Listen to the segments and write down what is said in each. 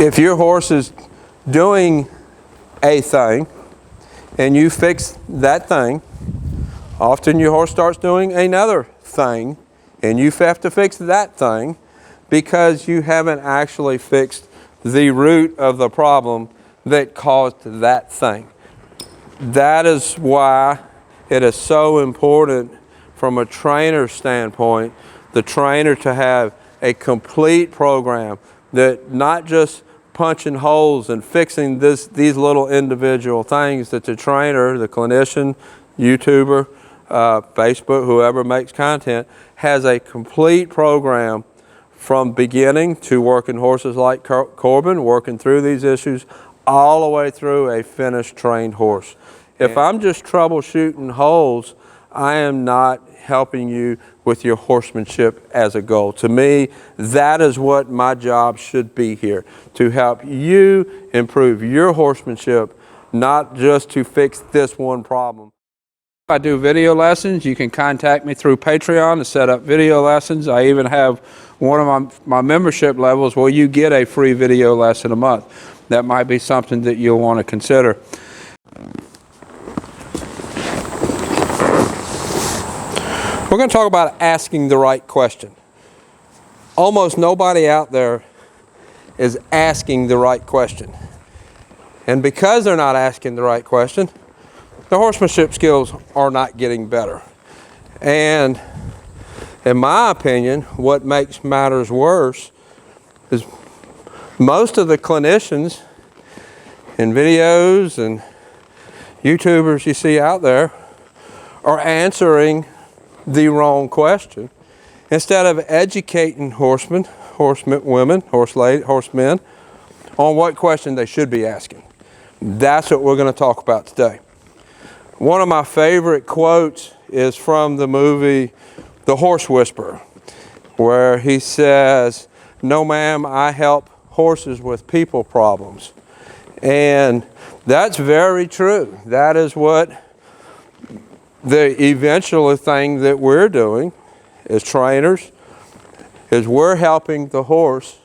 If your horse is doing a thing and you fix that thing, often your horse starts doing another thing and you have to fix that thing because you haven't actually fixed the root of the problem that caused that thing. That is why it is so important from a trainer's standpoint, the trainer to have a complete program that not just punching holes and fixing these little individual things, that the trainer, the clinician, YouTuber, Facebook, whoever makes content, has a complete program from beginning to working horses like Corbin, working through these issues, all the way through a finished trained horse. If I'm just troubleshooting holes, I am not helping you with your horsemanship as a goal. To me, that is what my job should be here, to help you improve your horsemanship, not just to fix this one problem. I do video lessons. You can contact me through Patreon to set up video lessons. I even have one of my membership levels where you get a free video lesson a month. That might be something that you'll want to consider. We're going to talk about asking the right question. Almost nobody out there is asking the right question. And because they're not asking the right question, the horsemanship skills are not getting better. And in my opinion, what makes matters worse is most of the clinicians and videos and YouTubers you see out there are answering the wrong question instead of educating horsemen, horsewomen, horsemen on what question they should be asking. That's what we're going to talk about today. One of my favorite quotes is from the movie The Horse Whisperer, where he says, "No, ma'am, I help horses with people problems." And that's very true. That is what the eventual thing that we're doing as trainers is we're helping the horse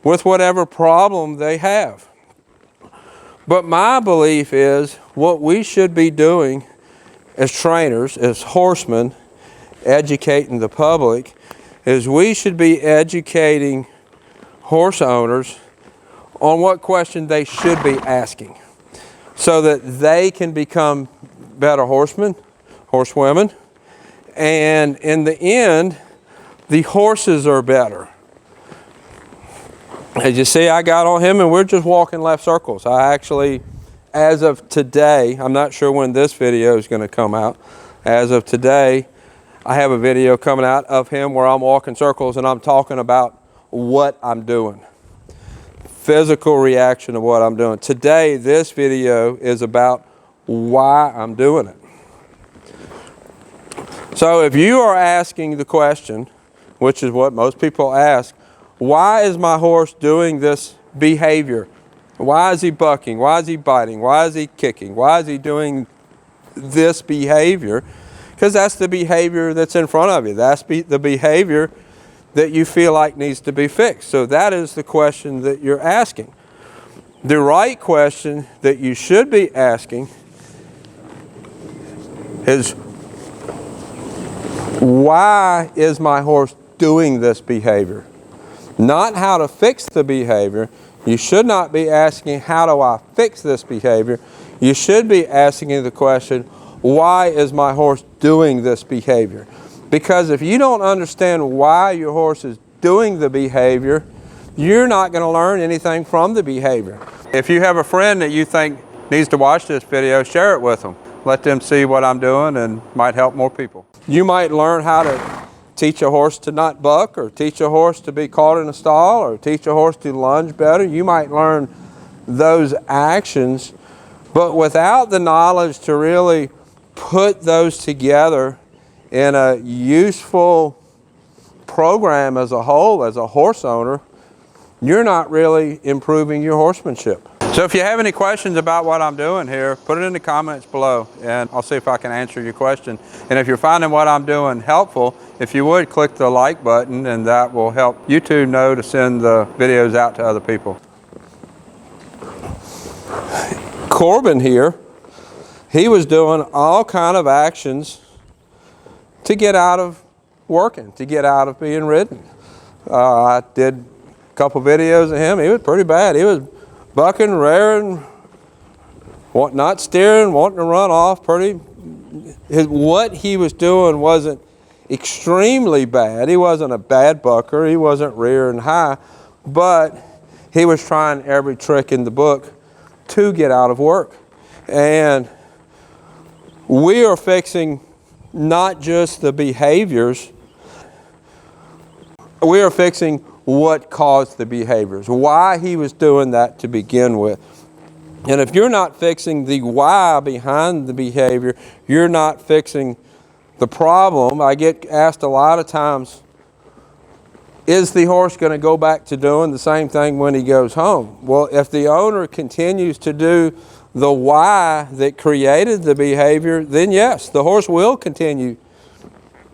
with whatever problem they have. But my belief is what we should be doing as trainers, as horsemen, educating the public, is we should be educating horse owners on what question they should be asking so that they can become better horsemen, horsewomen, and in the end, the horses are better. As you see, I got on him and we're just walking left circles. I actually, as of today, I'm not sure when this video is going to come out. As of today, I have a video coming out of him where I'm walking circles and I'm talking about what I'm doing. Physical reaction of what I'm doing. Today, this video is about why I'm doing it. So if you are asking the question, which is what most people ask, why is my horse doing this behavior? Why is he bucking? Why is he biting? Why is he kicking? Why is he doing this behavior? Because that's the behavior that's in front of you. That's the behavior that you feel like needs to be fixed. So that is the question that you're asking. The right question that you should be asking is, why is my horse doing this behavior? Not how to fix the behavior. You should not be asking, how do I fix this behavior? You should be asking the question, why is my horse doing this behavior? Because if you don't understand why your horse is doing the behavior, you're not going to learn anything from the behavior. If you have a friend that you think needs to watch this video, share it with them. Let them see what I'm doing and might help more people. You might learn how to teach a horse to not buck, or teach a horse to be caught in a stall, or teach a horse to lunge better. You might learn those actions, but without the knowledge to really put those together in a useful program as a whole, as a horse owner, you're not really improving your horsemanship. So if you have any questions about what I'm doing here, put it in the comments below and I'll see if I can answer your question. And if you're finding what I'm doing helpful, if you would click the like button, and that will help YouTube know to send the videos out to other people. Corbin here, he was doing all kind of actions to get out of working, to get out of being ridden. I did a couple videos of him. He was pretty bad. He was bucking, rearing, not steering, wanting to run off. What he was doing wasn't extremely bad. He wasn't a bad bucker. He wasn't rearing high, but he was trying every trick in the book to get out of work. And we are fixing not just the behaviors, we are fixing what caused the behaviors, why he was doing that to begin with. And if you're not fixing the why behind the behavior, you're not fixing the problem. I get asked a lot of times, is the horse going to go back to doing the same thing when he goes home? Well, if the owner continues to do the why that created the behavior, then yes, the horse will continue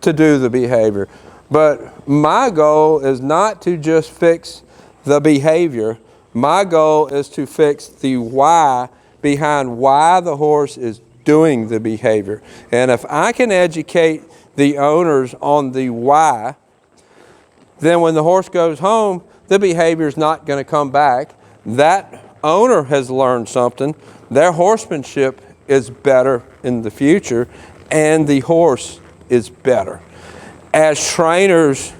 to do the behavior. But my goal is not to just fix the behavior. My goal is to fix the why behind why the horse is doing the behavior. And if I can educate the owners on the why, then when the horse goes home, the behavior is not going to come back. That owner has learned something. Their horsemanship is better in the future, and the horse is better. As trainers,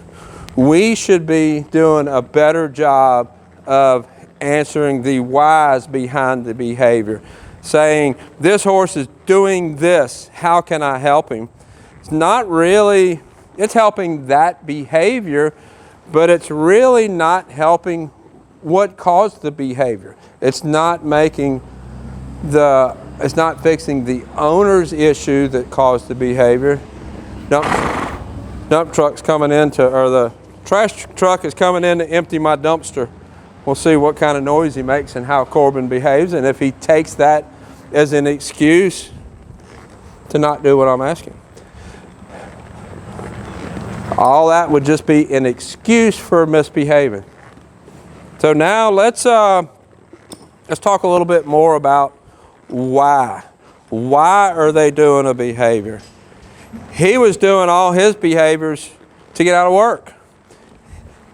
we should be doing a better job of answering the whys behind the behavior. Saying, this horse is doing this, how can I help him? It's not really, it's helping that behavior, but it's really not helping what caused the behavior. It's not fixing the owner's issue that caused the behavior. Dump truck's coming in or the trash truck is coming in to empty my dumpster. We'll see what kind of noise he makes and how Corbin behaves, and if he takes that as an excuse to not do what I'm asking. All that would just be an excuse for misbehaving. So now let's talk a little bit more about why. Why are they doing a behavior? He was doing all his behaviors to get out of work.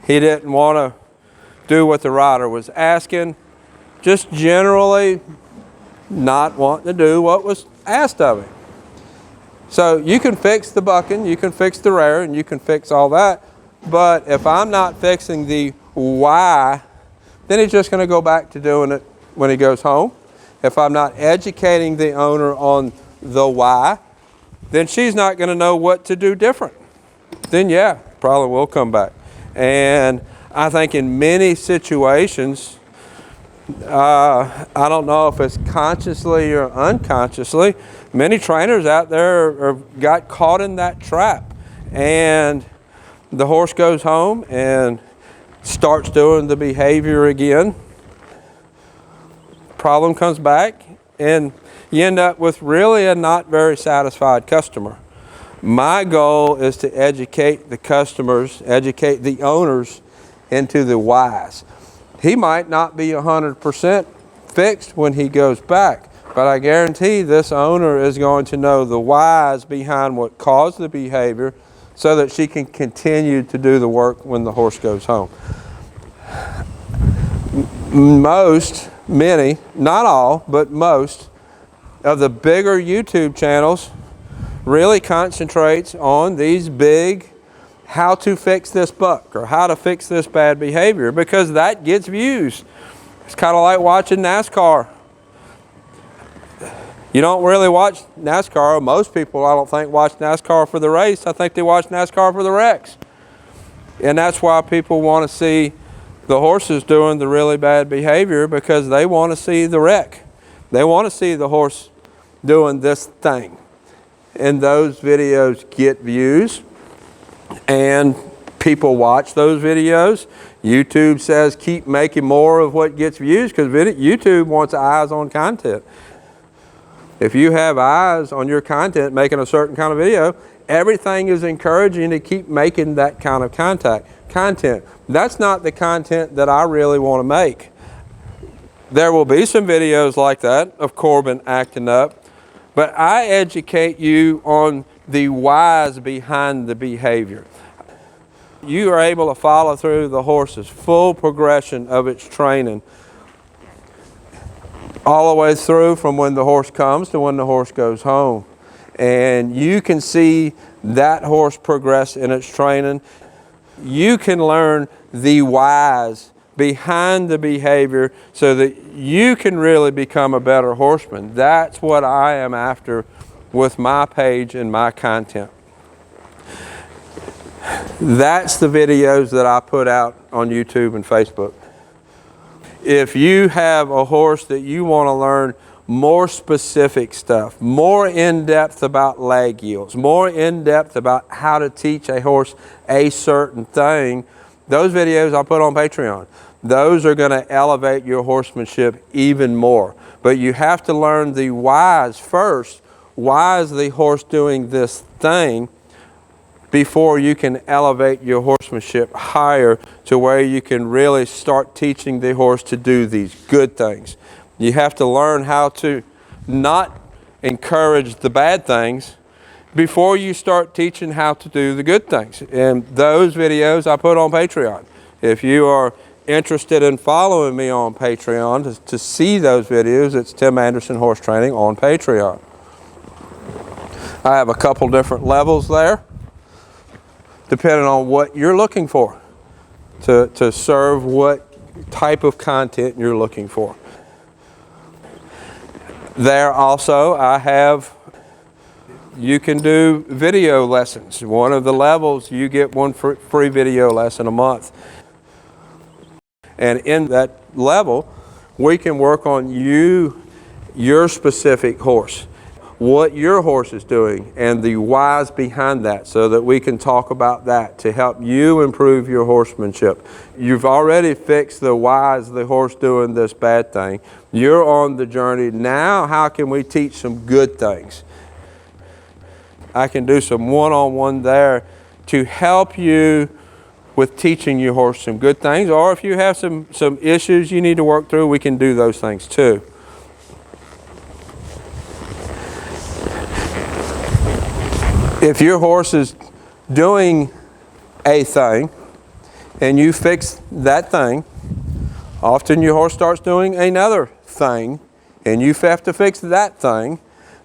He didn't want to do what the rider was asking, just generally not wanting to do what was asked of him. So you can fix the bucking, you can fix the rearing, you can fix all that, but if I'm not fixing the why, then he's just going to go back to doing it when he goes home. If I'm not educating the owner on the why, then she's not going to know what to do different. Then yeah, probably will come back. And I think in many situations, I don't know if it's consciously or unconsciously, many trainers out there got caught in that trap. And the horse goes home and starts doing the behavior again. Problem comes back, and you end up with really a not very satisfied customer. My goal is to educate the customers, educate the owners into the whys. He might not be 100% fixed when he goes back, but I guarantee this owner is going to know the whys behind what caused the behavior so that she can continue to do the work when the horse goes home. Many, not all, but most of the bigger YouTube channels really concentrates on these big how to fix this buck or how to fix this bad behavior, because that gets views. It's kind of like watching NASCAR. You don't really watch NASCAR. Most people, I don't think, watch NASCAR for the race. I think they watch NASCAR for the wrecks. And that's why people want to see the horses doing the really bad behavior, because they want to see the wreck. They want to see the horse doing this thing. And those videos get views, and people watch those videos. YouTube says keep making more of what gets views, because YouTube wants eyes on content. If you have eyes on your content making a certain kind of video, everything is encouraging to keep making that kind of content. That's not the content that I really want to make. There will be some videos like that of Corbin acting up, but I educate you on the whys behind the behavior. You are able to follow through the horse's full progression of its training all the way through from when the horse comes to when the horse goes home. And you can see that horse progress in its training. You can learn the whys behind the behavior so that you can really become a better horseman. That's what I am after with my page and my content. That's the videos that I put out on YouTube and Facebook. If you have a horse that you want to learn more specific stuff, more in-depth about leg yields, more in-depth about how to teach a horse a certain thing, those videos I put on Patreon. Those are going to elevate your horsemanship even more. But you have to learn the whys first. Why is the horse doing this thing before you can elevate your horsemanship higher to where you can really start teaching the horse to do these good things. You have to learn how to not encourage the bad things before you start teaching how to do the good things. And those videos I put on Patreon. If you are interested in following me on Patreon to see those videos, it's Tim Anderson Horse Training on Patreon. I have a couple different levels there, depending on what you're looking for, to serve what type of content you're looking for. There also I have, you can do video lessons. One of the levels, you get one free video lesson a month. And in that level, we can work on your specific horse, what your horse is doing and the whys behind that, so that we can talk about that to help you improve your horsemanship. You've already fixed the whys of the horse doing this bad thing. You're on the journey. Now how can we teach some good things? I can do some one-on-one there to help you with teaching your horse some good things, or if you have some issues you need to work through, we can do those things too. If your horse is doing a thing and you fix that thing, often your horse starts doing another thing and you have to fix that thing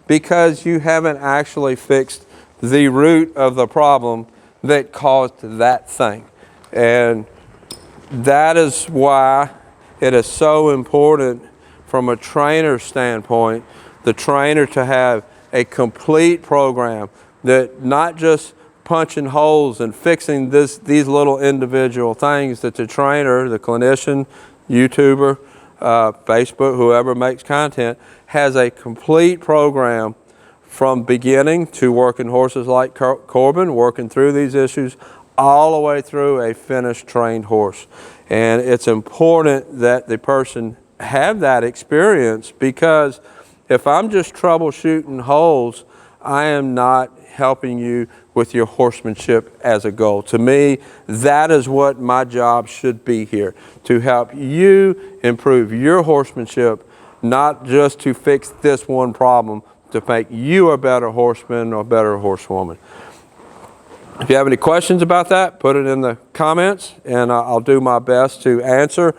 because you haven't actually fixed the root of the problem that caused that thing. And that is why it is so important from a trainer's standpoint, the trainer to have a complete program that not just punching holes and fixing these little individual things, that the trainer, the clinician, YouTuber, Facebook, whoever makes content, has a complete program from beginning to working horses like Corbin, working through these issues, all the way through a finished trained horse. And it's important that the person have that experience, because if I'm just troubleshooting holes, I am not helping you with your horsemanship as a goal. To me, that is what my job should be here, to help you improve your horsemanship, not just to fix this one problem, to make you a better horseman or a better horsewoman. If you have any questions about that, put it in the comments and I'll do my best to answer.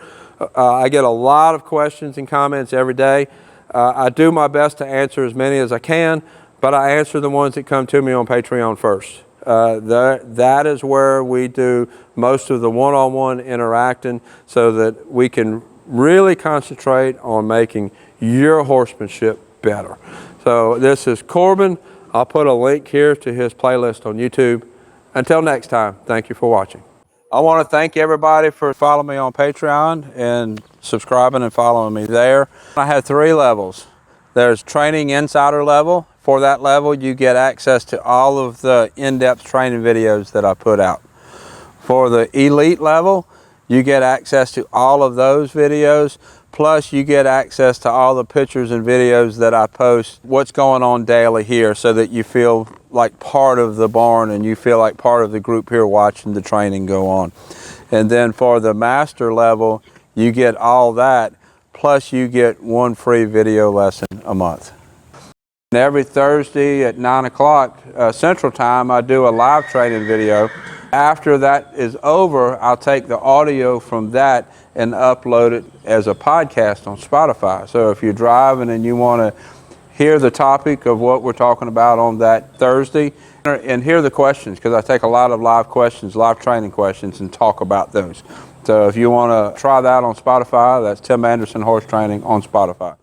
I get a lot of questions and comments every day. I do my best to answer as many as I can, but I answer the ones that come to me on Patreon first. That is where we do most of the one-on-one interacting, so that we can really concentrate on making your horsemanship better. So this is Corbin. I'll put a link here to his playlist on YouTube. Until next time, thank you for watching. I want to thank everybody for following me on Patreon and subscribing and following me there. I have 3 levels. There's Training Insider level. For that level, you get access to all of the in-depth training videos that I put out. For the Elite level, you get access to all of those videos, plus you get access to all the pictures and videos that I post, what's going on daily here, so that you feel like part of the barn and you feel like part of the group here watching the training go on. And then for the Master level, you get all that, plus you get one free video lesson a month. And every Thursday at 9 o'clock Central Time, I do a live training video. After that is over, I'll take the audio from that and upload it as a podcast on Spotify. So if you're driving and you want to hear the topic of what we're talking about on that Thursday, and hear the questions, because I take a lot of live questions, live training questions, and talk about those. So if you want to try that on Spotify, that's Tim Anderson Horse Training on Spotify.